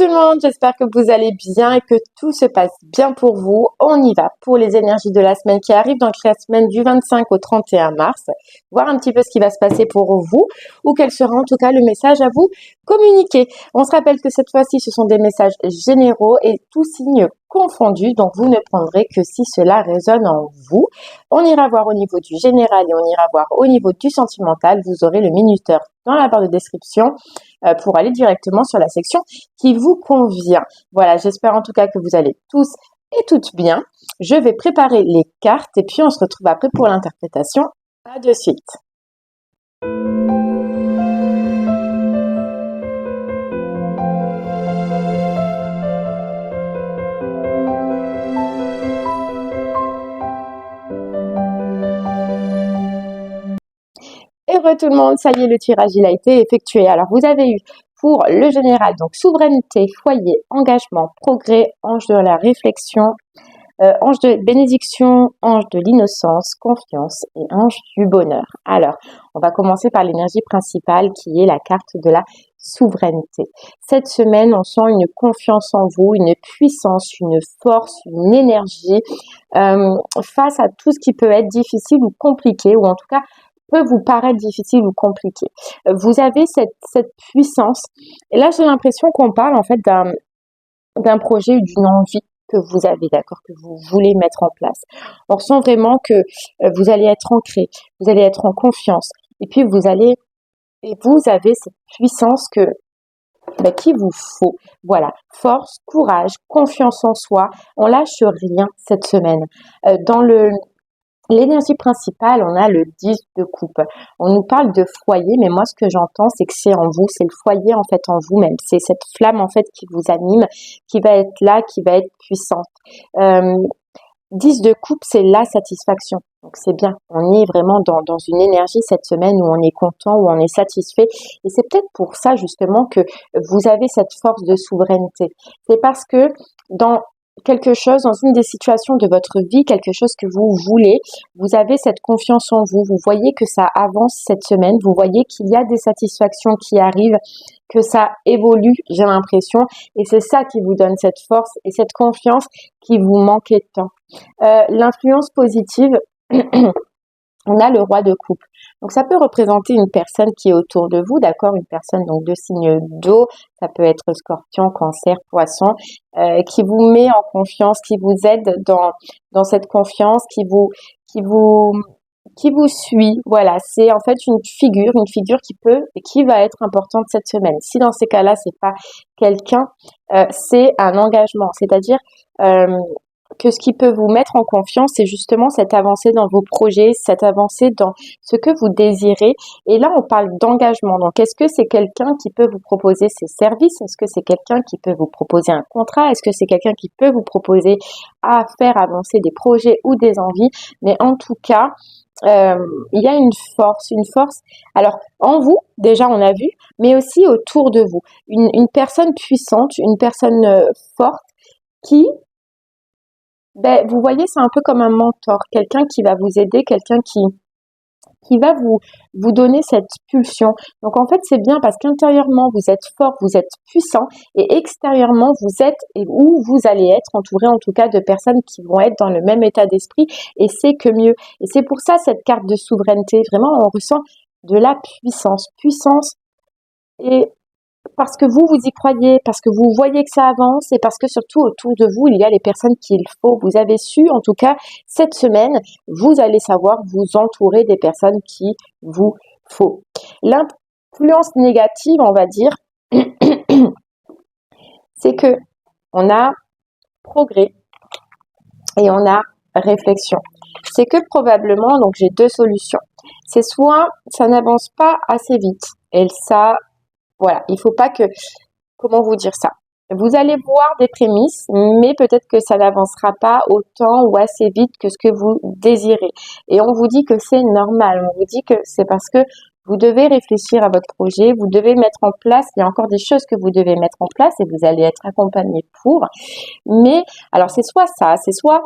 tout le monde, j'espère que vous allez bien et que tout se passe bien pour vous. On y va pour les énergies de la semaine qui arrive, donc la semaine du 25 au 31 mars, voir un petit peu ce qui va se passer pour vous ou quel sera en tout cas le message à vous communiquer. On se rappelle que cette fois-ci, ce sont des messages généraux et tous signes confondus, donc vous ne prendrez que si cela résonne en vous. On ira voir au niveau du général et on ira voir au niveau du sentimental. Vous aurez le minuteur dans la barre de description pour aller directement sur la section qui vous convient. Voilà, j'espère en tout cas que vous allez tous et toutes bien. Je vais préparer les cartes et puis on se retrouve après pour l'interprétation. À de suite. Heureux tout le monde, ça y est, le tirage il a été effectué. Alors vous avez eu pour le général, donc souveraineté, foyer, engagement, progrès, ange de la réflexion, ange de bénédiction, ange de l'innocence, confiance et ange du bonheur. Alors, on va commencer par l'énergie principale qui est la carte de la souveraineté. Cette semaine, on sent une confiance en vous, une puissance, une force, une énergie face à tout ce qui peut être difficile ou compliqué, ou en tout cas peut vous paraître difficile ou compliqué. Vous avez cette puissance. Et là, j'ai l'impression qu'on parle en fait d'un projet ou d'une envie que vous avez, d'accord, que vous voulez mettre en place. On ressent vraiment que vous allez être ancré, vous allez être en confiance. Et puis, vous avez cette puissance qu'il vous faut. Voilà, force, courage, confiance en soi. On lâche rien cette semaine. Dans l'énergie principale, on a le 10 de coupe. On nous parle de foyer, mais moi, ce que j'entends, c'est que c'est en vous, c'est le foyer, en fait, en vous-même. C'est cette flamme, en fait, qui vous anime, qui va être là, qui va être puissante. 10 de coupe, c'est la satisfaction. Donc, c'est bien. On est vraiment dans une énergie cette semaine où on est content, où on est satisfait. Et c'est peut-être pour ça, justement, que vous avez cette force de souveraineté. C'est parce que dans quelque chose, dans une des situations de votre vie, quelque chose que vous voulez, vous avez cette confiance en vous, vous voyez que ça avance cette semaine, vous voyez qu'il y a des satisfactions qui arrivent, que ça évolue, j'ai l'impression, et c'est ça qui vous donne cette force et cette confiance qui vous manquait tant. L'influence positive, on a le roi de coupe. Donc, ça peut représenter une personne qui est autour de vous, d'accord? Une personne donc de signe d'eau, ça peut être scorpion, cancer, poisson, qui vous met en confiance, qui vous aide dans cette confiance, qui vous suit. Voilà, c'est en fait une figure qui peut et qui va être importante cette semaine. Si dans ces cas-là, c'est pas quelqu'un, c'est un engagement, c'est-à-dire que ce qui peut vous mettre en confiance, c'est justement cette avancée dans vos projets, cette avancée dans ce que vous désirez. Et là, on parle d'engagement. Donc, est-ce que c'est quelqu'un qui peut vous proposer ses services? Est-ce que c'est quelqu'un qui peut vous proposer un contrat? Est-ce que c'est quelqu'un qui peut vous proposer à faire avancer des projets ou des envies? Mais en tout cas, il y a une force. Alors, en vous, déjà, on a vu, mais aussi autour de vous. Une personne puissante, une personne forte qui... vous voyez, c'est un peu comme un mentor, quelqu'un qui va vous aider, quelqu'un qui va vous donner cette pulsion. Donc en fait, c'est bien parce qu'intérieurement, vous êtes fort, vous êtes puissant et extérieurement, vous êtes et où vous allez être entouré en tout cas de personnes qui vont être dans le même état d'esprit et c'est que mieux. Et c'est pour ça cette carte de souveraineté, vraiment, on ressent de la puissance et parce que vous y croyez, parce que vous voyez que ça avance et parce que surtout autour de vous, il y a les personnes qu'il faut. Vous avez su, en tout cas, cette semaine, vous allez savoir vous entourer des personnes qu'il vous faut. L'influence négative, on va dire, c'est que on a progrès et on a réflexion. C'est que probablement, donc j'ai deux solutions. C'est soit ça n'avance pas assez vite et ça... Voilà, il faut pas que, comment vous dire ça? Vous allez voir des prémices, mais peut-être que ça n'avancera pas autant ou assez vite que ce que vous désirez. Et on vous dit que c'est normal, on vous dit que c'est parce que vous devez réfléchir à votre projet, vous devez mettre en place, il y a encore des choses que vous devez mettre en place et vous allez être accompagné pour. Mais, alors c'est soit ça, c'est soit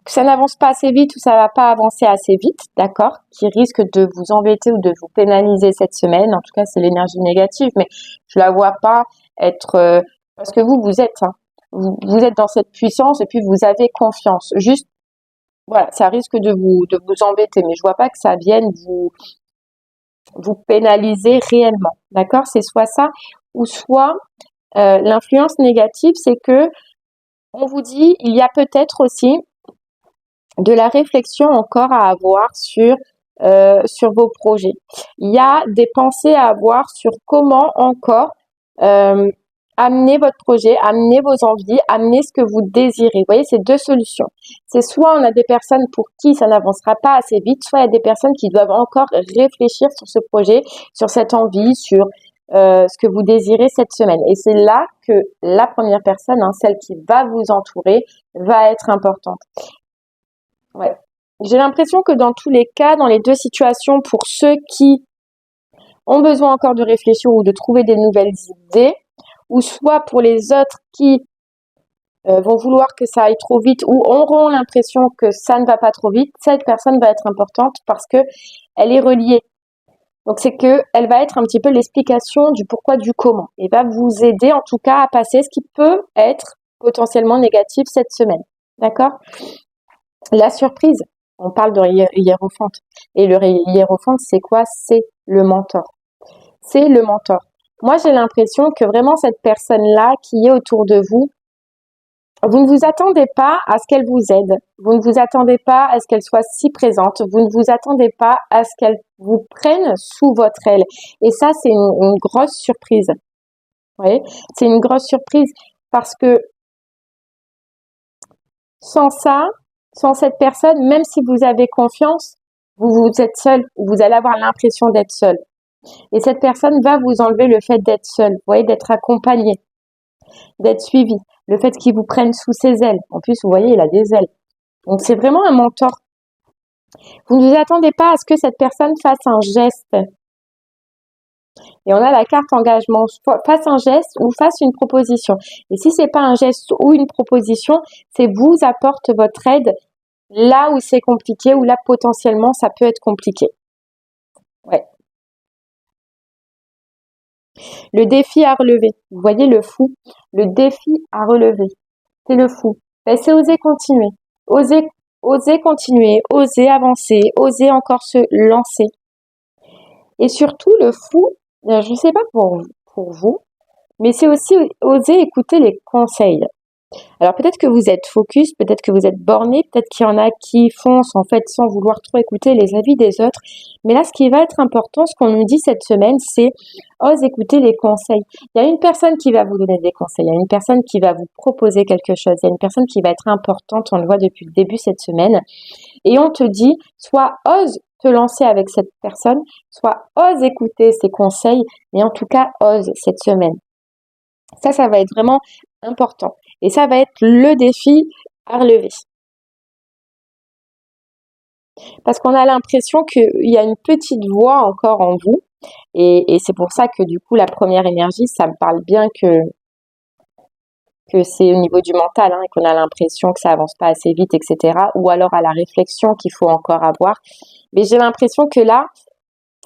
que ça n'avance pas assez vite ou ça va pas avancer assez vite, d'accord, qui risque de vous embêter ou de vous pénaliser cette semaine. En tout cas, c'est l'énergie négative, mais je la vois pas être Parce que vous êtes, hein. Vous êtes dans cette puissance et puis vous avez confiance. Juste, voilà, ça risque de vous embêter, mais je vois pas que ça vienne vous pénaliser réellement. D'accord? C'est soit ça, ou soit l'influence négative, c'est que on vous dit, il y a peut-être aussi de la réflexion encore à avoir sur vos projets. Il y a des pensées à avoir sur comment encore euh, amener votre projet, amener vos envies, amener ce que vous désirez. Vous voyez, c'est deux solutions. C'est soit on a des personnes pour qui ça n'avancera pas assez vite, soit il y a des personnes qui doivent encore réfléchir sur ce projet, sur cette envie, sur ce que vous désirez cette semaine. Et c'est là que la première personne, hein, celle qui va vous entourer, va être importante. Ouais. J'ai l'impression que dans tous les cas, dans les deux situations, pour ceux qui ont besoin encore de réfléchir ou de trouver des nouvelles idées, ou soit pour les autres qui vont vouloir que ça aille trop vite ou auront l'impression que ça ne va pas trop vite, cette personne va être importante parce que elle est reliée. Donc c'est que elle va être un petit peu l'explication du pourquoi du comment et va vous aider en tout cas à passer ce qui peut être potentiellement négatif cette semaine. D'accord? La surprise, on parle de hiérophante. Et le hiérophante, c'est quoi? C'est le mentor. C'est le mentor. Moi, j'ai l'impression que vraiment cette personne-là qui est autour de vous, vous ne vous attendez pas à ce qu'elle vous aide. Vous ne vous attendez pas à ce qu'elle soit si présente. Vous ne vous attendez pas à ce qu'elle vous prenne sous votre aile. Et ça, c'est une grosse surprise. Vous voyez? C'est une grosse surprise parce que sans ça, sans cette personne, même si vous avez confiance, vous êtes seul, vous allez avoir l'impression d'être seul. Et cette personne va vous enlever le fait d'être seul, vous voyez, d'être accompagné, d'être suivi, le fait qu'il vous prenne sous ses ailes. En plus, vous voyez, il a des ailes. Donc, c'est vraiment un mentor. Vous ne vous attendez pas à ce que cette personne fasse un geste. Et on a la carte engagement, fasse un geste ou fasse une proposition. Et si c'est pas un geste ou une proposition, c'est vous apporte votre aide là où c'est compliqué, ou là potentiellement ça peut être compliqué. Ouais. Le défi à relever. Vous voyez le fou. Le défi à relever. C'est le fou. Ben, c'est oser continuer. Oser, oser continuer, oser avancer, oser encore se lancer. Et surtout, le fou, je ne sais pas pour vous, mais c'est aussi oser écouter les conseils. Alors peut-être que vous êtes focus, peut-être que vous êtes borné, peut-être qu'il y en a qui foncent en fait sans vouloir trop écouter les avis des autres. Mais là, ce qui va être important, ce qu'on nous dit cette semaine, c'est ose écouter les conseils. Il y a une personne qui va vous donner des conseils, il y a une personne qui va vous proposer quelque chose, il y a une personne qui va être importante, on le voit depuis le début cette semaine. Et on te dit, soit ose te lancer avec cette personne, soit ose écouter ses conseils, mais en tout cas, ose cette semaine. Ça va être vraiment important. Et ça va être le défi à relever. Parce qu'on a l'impression qu'il y a une petite voix encore en vous. Et c'est pour ça que du coup, la première énergie, ça me parle bien que c'est au niveau du mental, hein, et qu'on a l'impression que ça avance pas assez vite, etc. Ou alors à la réflexion qu'il faut encore avoir. Mais j'ai l'impression que là,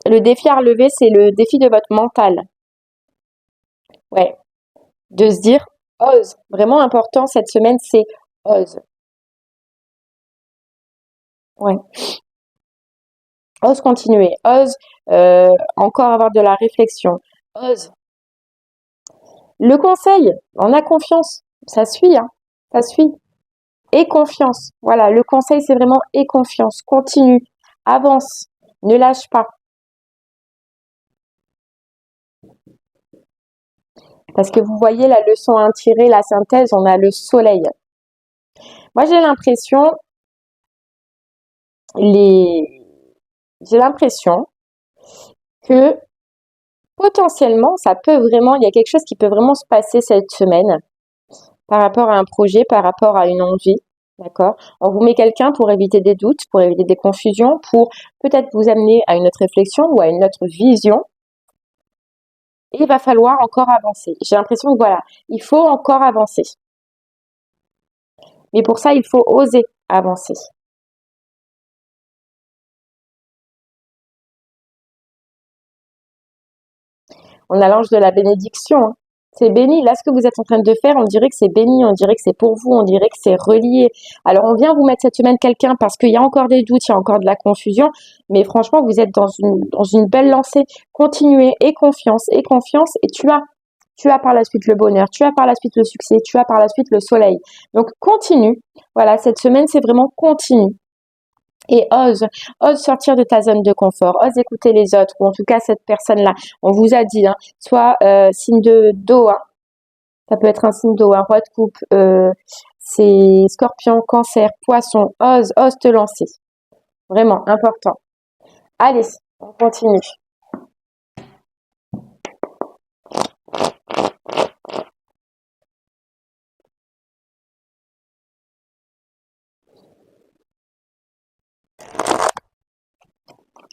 le défi à relever, c'est le défi de votre mental. Ouais. De se dire, ose. Vraiment important cette semaine, c'est ose. Ouais. Ose continuer, ose encore avoir de la réflexion, ose. Le conseil, on a confiance, ça suit, hein, ça suit. Et confiance, voilà, le conseil c'est vraiment et confiance, continue, avance, ne lâche pas. Parce que vous voyez la leçon à tirer, la synthèse, on a le soleil. Moi j'ai l'impression, j'ai l'impression que potentiellement, ça peut vraiment, il y a quelque chose qui peut vraiment se passer cette semaine par rapport à un projet, par rapport à une envie. D'accord? On vous met quelqu'un pour éviter des doutes, pour éviter des confusions, pour peut-être vous amener à une autre réflexion ou à une autre vision. Et il va falloir encore avancer. J'ai l'impression que voilà, il faut encore avancer. Mais pour ça, il faut oser avancer. On a l'ange de la bénédiction, hein. C'est béni. Là, ce que vous êtes en train de faire, on dirait que c'est béni, on dirait que c'est pour vous, on dirait que c'est relié. Alors, on vient vous mettre cette semaine quelqu'un parce qu'il y a encore des doutes, il y a encore de la confusion, mais franchement, vous êtes dans une belle lancée. Continuez, et confiance, et tu as par la suite le bonheur, tu as par la suite le succès, tu as par la suite le soleil. Donc, continue. Voilà, cette semaine, c'est vraiment continue. Et ose sortir de ta zone de confort, ose écouter les autres, ou en tout cas cette personne-là. On vous a dit, hein, soit signe d'eau, hein, ça peut être un signe d'eau, un roi de coupe, c'est scorpion, cancer, poisson, ose te lancer. Vraiment important. Allez, on continue.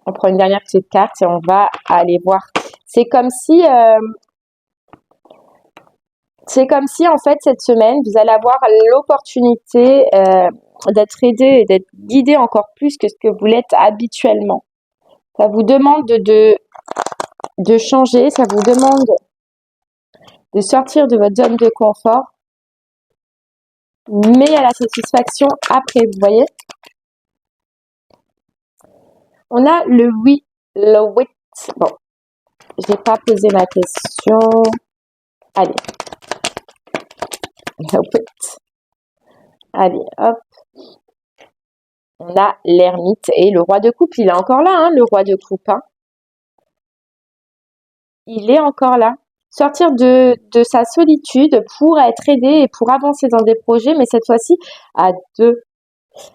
On prend une dernière petite carte et on va aller voir. C'est comme si en fait cette semaine vous allez avoir l'opportunité d'être aidé et d'être guidé encore plus que ce que vous l'êtes habituellement. Ça vous demande de changer, ça vous demande de sortir de votre zone de confort, mais il y a la satisfaction après, vous voyez. On a le oui, le wit. Bon, je n'ai pas posé ma question. Allez. Le wit. Allez, hop. On a l'ermite et le roi de coupe. Il est encore là, hein, le roi de coupe. Hein. Il est encore là. Sortir de sa solitude pour être aidé et pour avancer dans des projets, mais cette fois-ci à deux.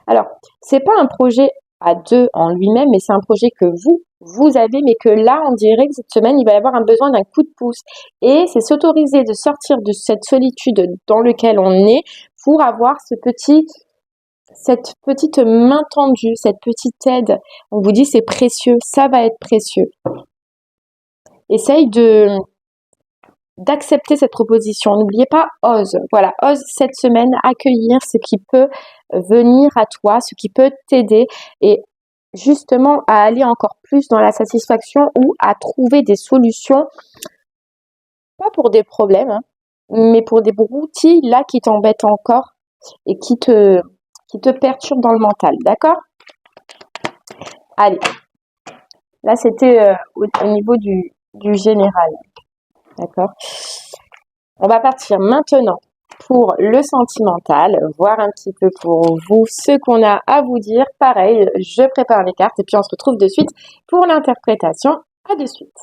Alors, c'est pas un projet à deux en lui-même, mais c'est un projet que vous avez, mais que là, on dirait que cette semaine, il va y avoir un besoin d'un coup de pouce. Et c'est s'autoriser de sortir de cette solitude dans laquelle on est pour avoir cette petite main tendue, cette petite aide. On vous dit c'est précieux, ça va être précieux. Essaye d'accepter cette proposition. N'oubliez pas, ose. Voilà, ose cette semaine accueillir ce qui peut venir à toi, ce qui peut t'aider et justement à aller encore plus dans la satisfaction ou à trouver des solutions, pas pour des problèmes, hein, mais pour des broutilles là qui t'embêtent encore et qui te perturbent dans le mental. D'accord? Allez. Là, c'était au niveau du général. D'accord? On va partir maintenant pour le sentimental, voir un petit peu pour vous ce qu'on a à vous dire. Pareil, je prépare les cartes et puis on se retrouve de suite pour l'interprétation. À de suite.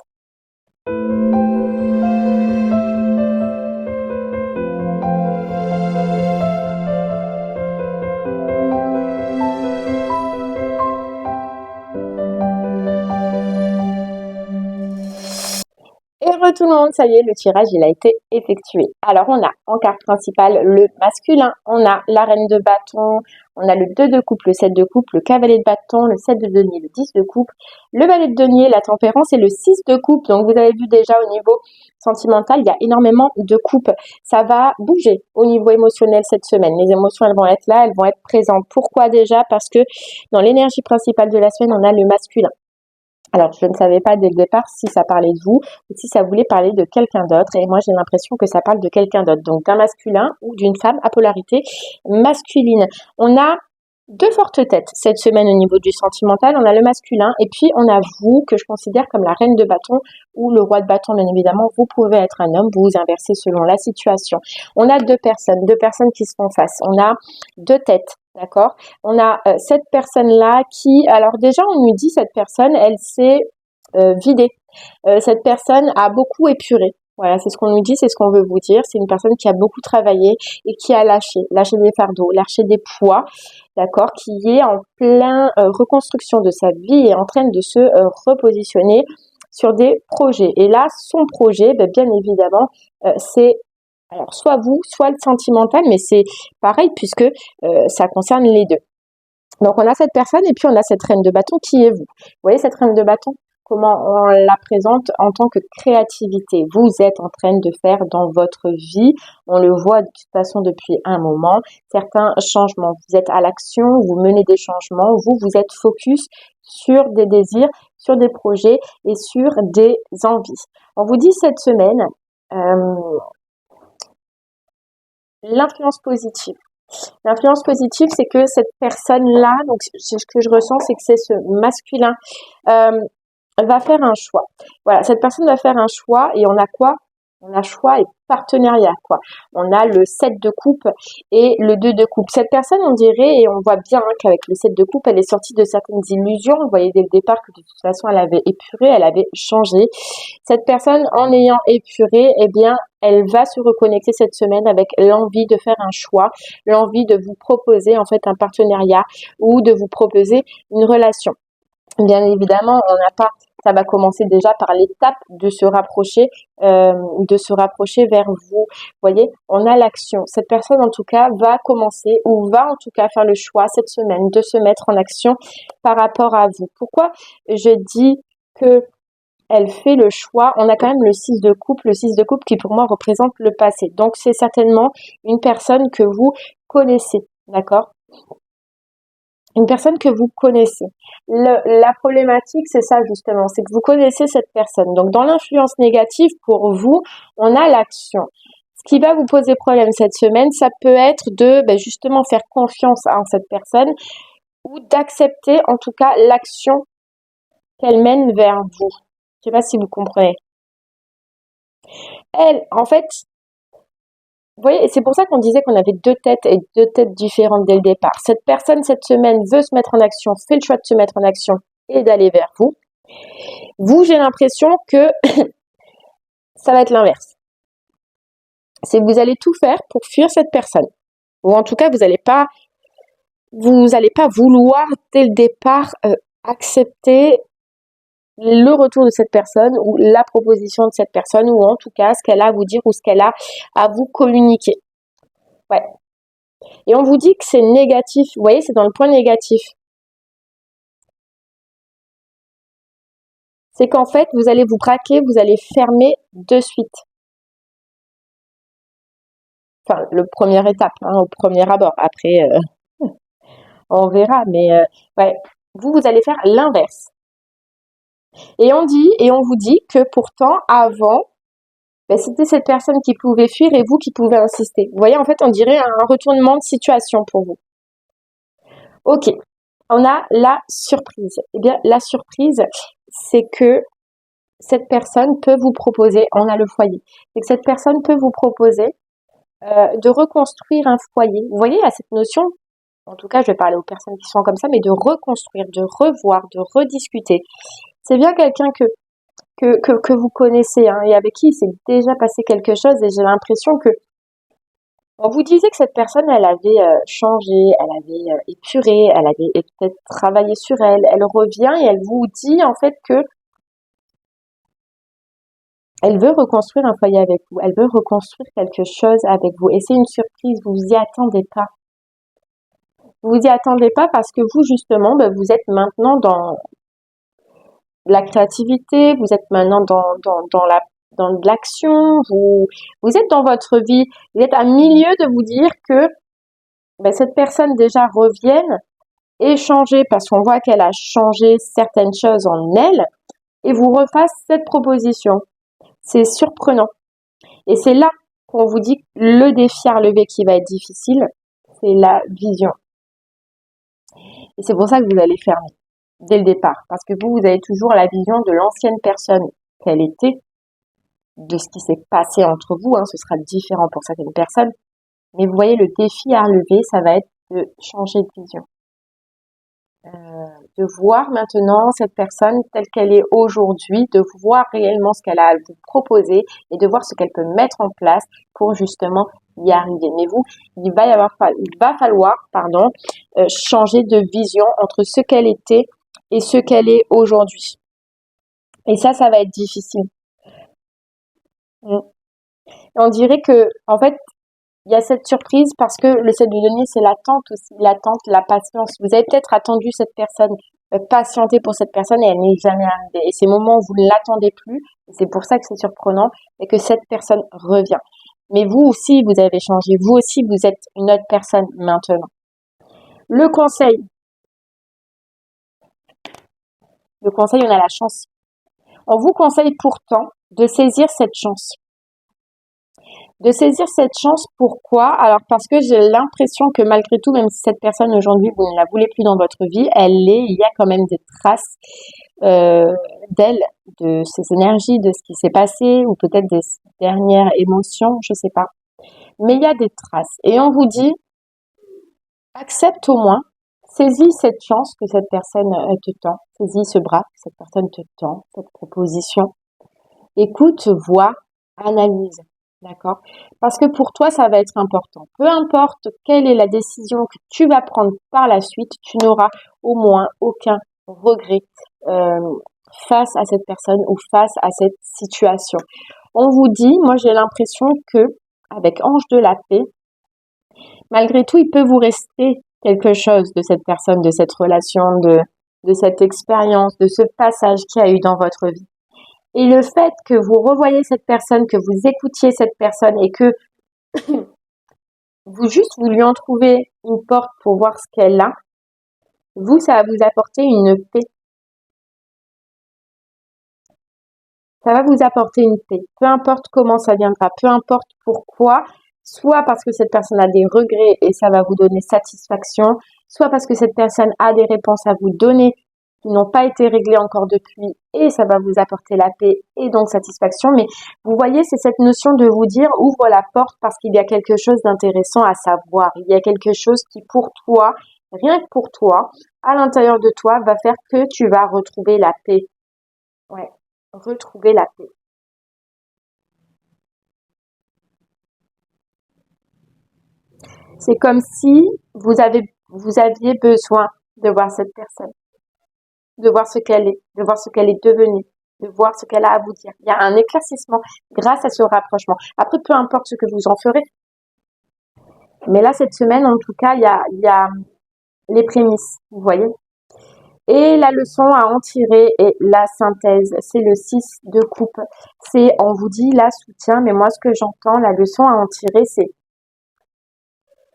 Heureux tout le monde, ça y est, le tirage il a été effectué. Alors on a en carte principale le masculin, on a la reine de bâton, on a le 2 de coupe, le 7 de coupe, le cavalier de bâton, le 7 de denier, le 10 de coupe, le valet de denier, la tempérance et le 6 de coupe. Donc vous avez vu déjà au niveau sentimental, il y a énormément de coupes. Ça va bouger au niveau émotionnel cette semaine. Les émotions elles vont être là, elles vont être présentes. Pourquoi déjà? Parce que dans l'énergie principale de la semaine, on a le masculin. Alors, je ne savais pas dès le départ si ça parlait de vous ou si ça voulait parler de quelqu'un d'autre. Et moi, j'ai l'impression que ça parle de quelqu'un d'autre. Donc, d'un masculin ou d'une femme à polarité masculine. On a deux fortes têtes cette semaine au niveau du sentimental. On a le masculin et puis on a vous que je considère comme la reine de bâton ou le roi de bâton, bien évidemment. Vous pouvez être un homme, vous vous inversez selon la situation. On a deux personnes qui se font face. On a deux têtes. D'accord? On a cette personne-là qui, alors déjà, on nous dit cette personne, elle s'est vidée. Cette personne a beaucoup épuré. Voilà, c'est ce qu'on nous dit, c'est ce qu'on veut vous dire. C'est une personne qui a beaucoup travaillé et qui a lâché des fardeaux, lâché des poids, d'accord, qui est en plein reconstruction de sa vie et en train de se repositionner sur des projets. Et là, son projet, bien évidemment, c'est alors, soit vous, soit le sentimental, mais c'est pareil puisque ça concerne les deux. Donc, on a cette personne et puis on a cette reine de bâton qui est vous. Vous voyez cette reine de bâton? Comment on la présente en tant que créativité. Vous êtes en train de faire dans votre vie, on le voit de toute façon depuis un moment, certains changements. Vous êtes à l'action, vous menez des changements, vous êtes focus sur des désirs, sur des projets et sur des envies. On vous dit cette semaine, Euh, L'influence positive. L'influence positive, c'est que cette personne-là, donc ce que je ressens, c'est que c'est ce masculin, euh, va faire un choix. Voilà, cette personne va faire un choix et on a quoi? On a choix et partenariat, quoi. On a le 7 de coupe et le 2 de coupe. Cette personne, on dirait, et on voit bien qu'avec le 7 de coupe, elle est sortie de certaines illusions. Vous voyez dès le départ que de toute façon, elle avait épuré, elle avait changé. Cette personne, en ayant épuré, eh bien, elle va se reconnecter cette semaine avec l'envie de faire un choix, l'envie de vous proposer en fait un partenariat ou de vous proposer une relation. Bien évidemment, on n'a pas, ça va commencer déjà par l'étape de se rapprocher vers vous. Vous voyez, on a l'action. Cette personne, en tout cas, va commencer ou va en tout cas faire le choix cette semaine de se mettre en action par rapport à vous. Pourquoi je dis que elle fait le choix? On a quand même le 6 de coupe, le 6 de coupe qui pour moi représente le passé. Donc c'est certainement une personne que vous connaissez, d'accord? Une personne que vous connaissez. La problématique, c'est ça justement, c'est que vous connaissez cette personne. Donc dans l'influence négative, pour vous, on a l'action. Ce qui va vous poser problème cette semaine, ça peut être de justement faire confiance en cette personne ou d'accepter en tout cas l'action qu'elle mène vers vous. Je sais pas si vous comprenez. Elle, en fait, vous voyez, c'est pour ça qu'on disait qu'on avait deux têtes et deux têtes différentes dès le départ. Cette personne, cette semaine, veut se mettre en action, fait le choix de se mettre en action et d'aller vers vous. Vous, j'ai l'impression que ça va être l'inverse. C'est que vous allez tout faire pour fuir cette personne. Ou en tout cas, vous allez pas vouloir dès le départ accepter le retour de cette personne ou la proposition de cette personne ou en tout cas ce qu'elle a à vous dire ou ce qu'elle a à vous communiquer. Ouais. Et on vous dit que c'est négatif. Vous voyez, c'est dans le point négatif. C'est qu'en fait, vous allez vous braquer, vous allez fermer de suite. Enfin, le première étape, hein, au premier abord. Après, on verra. Mais ouais, vous allez faire l'inverse. Et on vous dit que pourtant, avant, c'était cette personne qui pouvait fuir et vous qui pouvez insister. Vous voyez, en fait, on dirait un retournement de situation pour vous. Ok, on a la surprise. Eh bien, la surprise, c'est que cette personne peut vous proposer, on a le foyer, c'est que cette personne peut vous proposer de reconstruire un foyer. Vous voyez, à cette notion, en tout cas, je vais parler aux personnes qui sont comme ça, mais de reconstruire, de revoir, de rediscuter. C'est bien quelqu'un que vous connaissez hein, et avec qui il s'est déjà passé quelque chose et j'ai l'impression que on vous disait que cette personne, elle avait changé, elle avait épuré, elle avait peut-être travaillé sur elle. Elle revient et elle vous dit en fait que elle veut reconstruire un foyer avec vous. Elle veut reconstruire quelque chose avec vous. Et c'est une surprise. Vous vous y attendez pas. Vous vous y attendez pas parce que vous, justement, vous êtes maintenant dans la créativité. Vous êtes maintenant dans de l'action. Vous êtes dans votre vie. Vous êtes à milieu de vous dire que cette personne déjà revienne et changer parce qu'on voit qu'elle a changé certaines choses en elle et vous refasse cette proposition. C'est surprenant. Et c'est là qu'on vous dit que le défi à relever qui va être difficile, c'est la vision. Et c'est pour ça que vous allez fermer dès le départ. Parce que vous avez toujours la vision de l'ancienne personne qu'elle était, de ce qui s'est passé entre vous. Hein, ce sera différent pour certaines personnes. Mais vous voyez, le défi à relever, ça va être de changer de vision. De voir maintenant cette personne telle qu'elle est aujourd'hui, de voir réellement ce qu'elle a à vous proposer et de voir ce qu'elle peut mettre en place pour justement y arriver. Mais vous, il va falloir, changer de vision entre ce qu'elle était et ce qu'elle est aujourd'hui. Et ça va être difficile. Et on dirait que, en fait, il y a cette surprise parce que le 7 de denier, c'est l'attente aussi, l'attente, la patience. Vous avez peut-être attendu cette personne, patienté pour cette personne et elle n'est jamais arrivée. Et ces moments où vous ne l'attendez plus, c'est pour ça que c'est surprenant, et que cette personne revient. Mais vous aussi, vous avez changé. Vous aussi, vous êtes une autre personne maintenant. Le conseil, on a la chance. On vous conseille pourtant de saisir cette chance. De saisir cette chance, pourquoi? Alors parce que j'ai l'impression que malgré tout, même si cette personne aujourd'hui, vous ne la voulez plus dans votre vie, il y a quand même des traces d'elle, de ses énergies, de ce qui s'est passé, ou peut-être des dernières émotions, je sais pas. Mais il y a des traces. Et on vous dit, accepte au moins, saisis cette chance que cette personne te tend, saisis ce bras que cette personne te tend, cette proposition. Écoute, vois, analyse, d'accord? Parce que pour toi, ça va être important. Peu importe quelle est la décision que tu vas prendre par la suite, tu n'auras au moins aucun regret euh, face à cette personne ou face à cette situation. On vous dit, moi j'ai l'impression que avec Ange de la Paix, malgré tout, il peut vous rester quelque chose de cette personne, de cette relation, de cette expérience, de ce passage qu'il y a eu dans votre vie. Et le fait que vous revoyez cette personne, que vous écoutiez cette personne et que vous lui en trouvez une porte pour voir ce qu'elle a, vous, ça va vous apporter une paix. Ça va vous apporter une paix. Peu importe comment ça viendra, peu importe pourquoi, soit parce que cette personne a des regrets et ça va vous donner satisfaction, soit parce que cette personne a des réponses à vous donner qui n'ont pas été réglées encore depuis et ça va vous apporter la paix et donc satisfaction. Mais vous voyez, c'est cette notion de vous dire ouvre la porte parce qu'il y a quelque chose d'intéressant à savoir. Il y a quelque chose qui pour toi, rien que pour toi, à l'intérieur de toi, va faire que tu vas retrouver la paix. Ouais, retrouver la paix. C'est comme si vous aviez besoin de voir cette personne, de voir ce qu'elle est, de voir ce qu'elle est devenue, de voir ce qu'elle a à vous dire. Il y a un éclaircissement grâce à ce rapprochement. Après, peu importe ce que vous en ferez. Mais là, cette semaine, en tout cas, il y a les prémices, vous voyez. Et la leçon à en tirer et la synthèse, c'est le 6 de coupe. C'est, on vous dit, la soutien, mais moi, ce que j'entends, la leçon à en tirer, c'est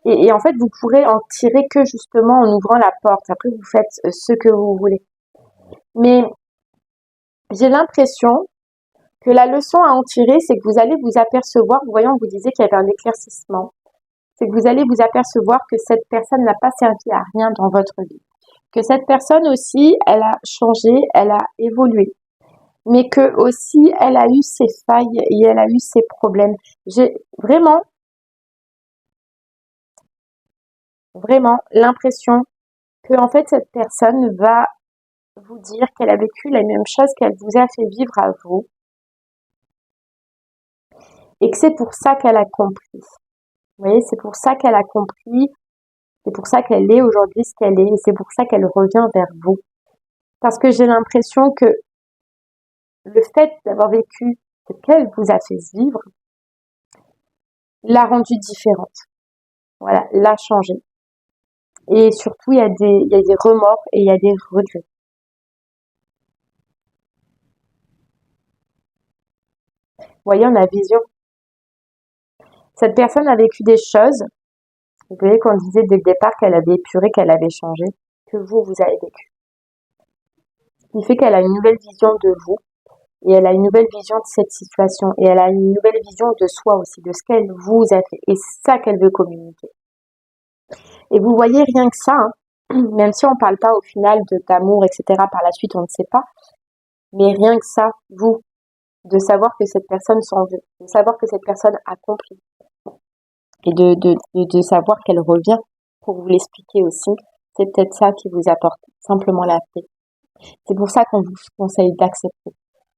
et en fait, vous pourrez en tirer que justement en ouvrant la porte. Après, vous faites ce que vous voulez. Mais j'ai l'impression que la leçon à en tirer, c'est que vous allez vous apercevoir, vous voyez, on vous disait qu'il y avait un éclaircissement, c'est que vous allez vous apercevoir que cette personne n'a pas servi à rien dans votre vie. Que cette personne aussi, elle a changé, elle a évolué. Mais que aussi, elle a eu ses failles et elle a eu ses problèmes. J'ai vraiment, vraiment l'impression que en fait cette personne va vous dire qu'elle a vécu la même chose qu'elle vous a fait vivre à vous et que c'est pour ça qu'elle a compris. Vous voyez, c'est pour ça qu'elle a compris, c'est pour ça qu'elle est aujourd'hui ce qu'elle est et c'est pour ça qu'elle revient vers vous. Parce que j'ai l'impression que le fait d'avoir vécu ce qu'elle vous a fait vivre l'a rendue différente. Voilà, l'a changée. Et surtout, il y a des remords et il y a des regrets. Vous voyez, on a vision. Cette personne a vécu des choses. Vous voyez qu'on disait dès le départ qu'elle avait épuré, qu'elle avait changé, que vous avez vécu. Ce qui fait qu'elle a une nouvelle vision de vous et elle a une nouvelle vision de cette situation et elle a une nouvelle vision de soi aussi, de ce qu'elle vous a fait et c'est ça qu'elle veut communiquer. Et vous voyez rien que ça, hein, même si on parle pas au final d'amour, etc. Par la suite, on ne sait pas, mais rien que ça, vous, de savoir que cette personne s'en veut, de savoir que cette personne a compris et de savoir qu'elle revient pour vous l'expliquer aussi, c'est peut-être ça qui vous apporte simplement la paix. C'est pour ça qu'on vous conseille d'accepter.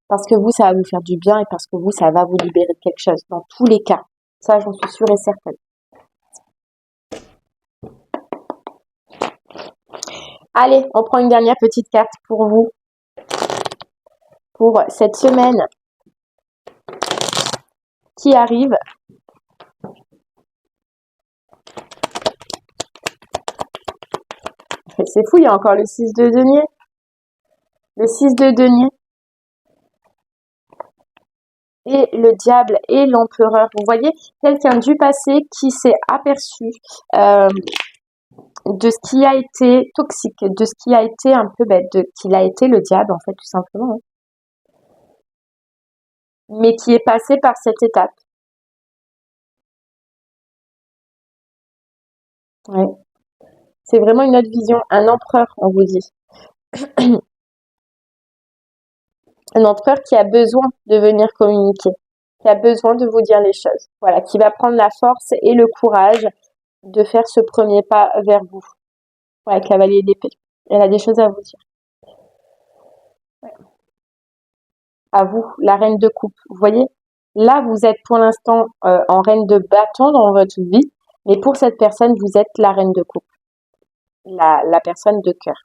Parce que vous, ça va vous faire du bien et parce que vous, ça va vous libérer de quelque chose. Dans tous les cas. Ça, j'en suis sûre et certaine. Allez, on prend une dernière petite carte pour vous. Pour cette semaine qui arrive. C'est fou, il y a encore le 6 de denier. Le 6 de denier. Et le diable et l'empereur. Vous voyez, quelqu'un du passé qui s'est aperçu de ce qui a été toxique, de ce qui a été un peu bête, qu'il a été le diable en fait tout simplement, hein. Mais qui est passé par cette étape. Ouais. C'est vraiment une autre vision. Un empereur, on vous dit. Un empereur qui a besoin de venir communiquer, qui a besoin de vous dire les choses. Voilà, qui va prendre la force et le courage de faire ce premier pas vers vous. Ouais, cavalier d'épée. Elle a des choses à vous dire. À vous, la reine de coupe. Vous voyez, là, vous êtes pour l'instant en reine de bâton dans votre vie, mais pour cette personne, vous êtes la reine de coupe, la personne de cœur.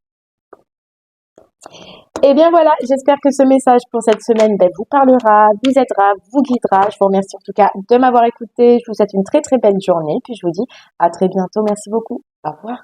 Et bien voilà, j'espère que ce message pour cette semaine vous parlera, vous aidera, vous guidera. Je vous remercie en tout cas de m'avoir écouté. Je vous souhaite une très très belle journée. Puis je vous dis à très bientôt. Merci beaucoup. Au revoir.